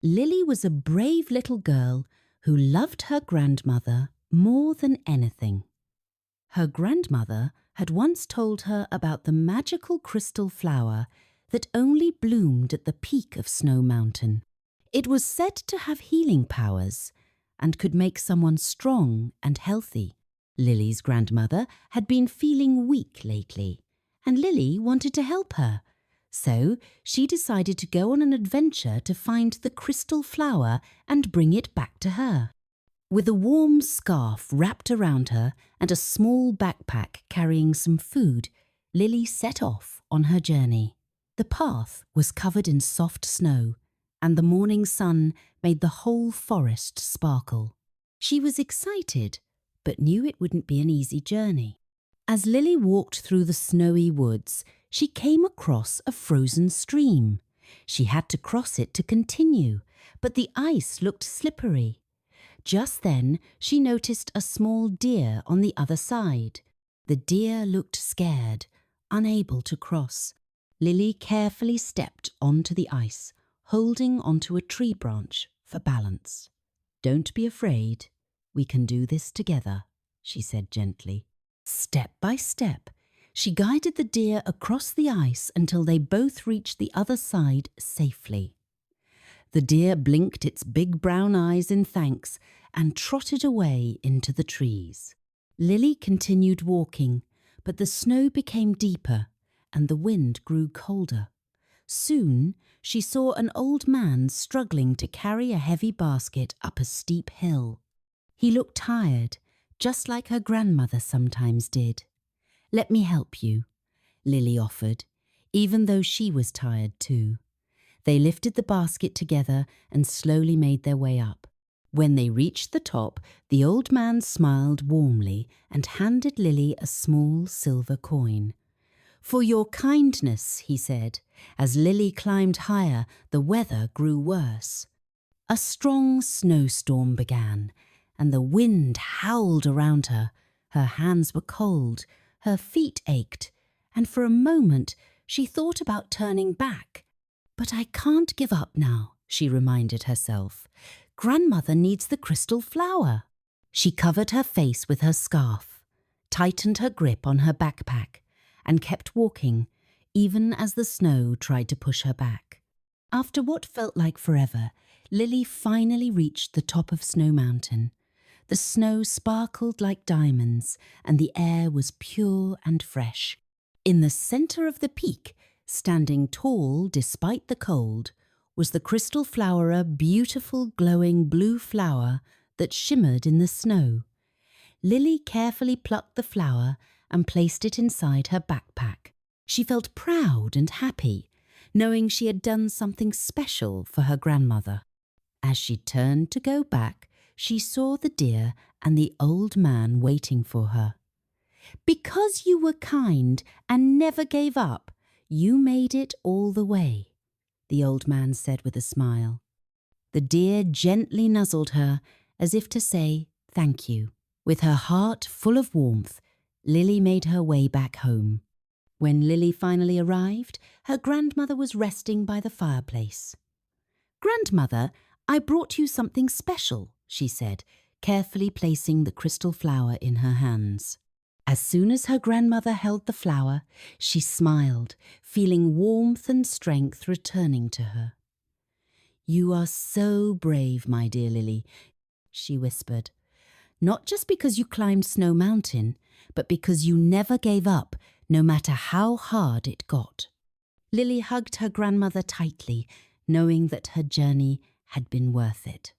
Lily was a brave little girl who loved her grandmother more than anything. Her grandmother had once told her about the magical crystal flower that only bloomed at the peak of Snow Mountain. It was said to have healing powers and could make someone strong and healthy. Lily's grandmother had been feeling weak lately, and Lily wanted to help her. So she decided to go on an adventure to find the crystal flower and bring it back to her. With a warm scarf wrapped around her and a small backpack carrying some food, Lily set off on her journey. The path was covered in soft snow, and the morning sun made the whole forest sparkle. She was excited, but knew it wouldn't be an easy journey. As Lily walked through the snowy woods, she came across a frozen stream. She had to cross it to continue, but the ice looked slippery. Just then, she noticed a small deer on the other side. The deer looked scared, unable to cross. Lily carefully stepped onto the ice, holding onto a tree branch for balance. "Don't be afraid. We can do this together," she said gently. Step by step, she guided the deer across the ice until they both reached the other side safely. The deer blinked its big brown eyes in thanks and trotted away into the trees. Lily continued walking, but the snow became deeper and the wind grew colder. Soon she saw an old man struggling to carry a heavy basket up a steep hill. He looked tired, just like her grandmother sometimes did. "Let me help you," Lily offered, even though she was tired too. They lifted the basket together and slowly made their way up. When they reached the top, the old man smiled warmly and handed Lily a small silver coin. "For your kindness," he said. As Lily climbed higher, the weather grew worse. A strong snowstorm began, and the wind howled around her. Her hands were cold, her feet ached, and for a moment she thought about turning back. "But I can't give up now," she reminded herself. "Grandmother needs the crystal flower." She covered her face with her scarf, tightened her grip on her backpack, and kept walking, even as the snow tried to push her back. After what felt like forever, Lily finally reached the top of Snow Mountain. The snow sparkled like diamonds, and the air was pure and fresh. In the center of the peak, standing tall despite the cold, was the crystal flower, a beautiful glowing blue flower that shimmered in the snow. Lily carefully plucked the flower and placed it inside her backpack. She felt proud and happy, knowing she had done something special for her grandmother. As she turned to go back, she saw the deer and the old man waiting for her. "Because you were kind and never gave up, you made it all the way," the old man said with a smile. The deer gently nuzzled her as if to say thank you. With her heart full of warmth, Lily made her way back home. When Lily finally arrived, her grandmother was resting by the fireplace. "Grandmother, I brought you something special," she said, carefully placing the crystal flower in her hands. As soon as her grandmother held the flower, she smiled, feeling warmth and strength returning to her. "You are so brave, my dear Lily," she whispered. "Not just because you climbed Snow Mountain, but because you never gave up, no matter how hard it got." Lily hugged her grandmother tightly, knowing that her journey had been worth it.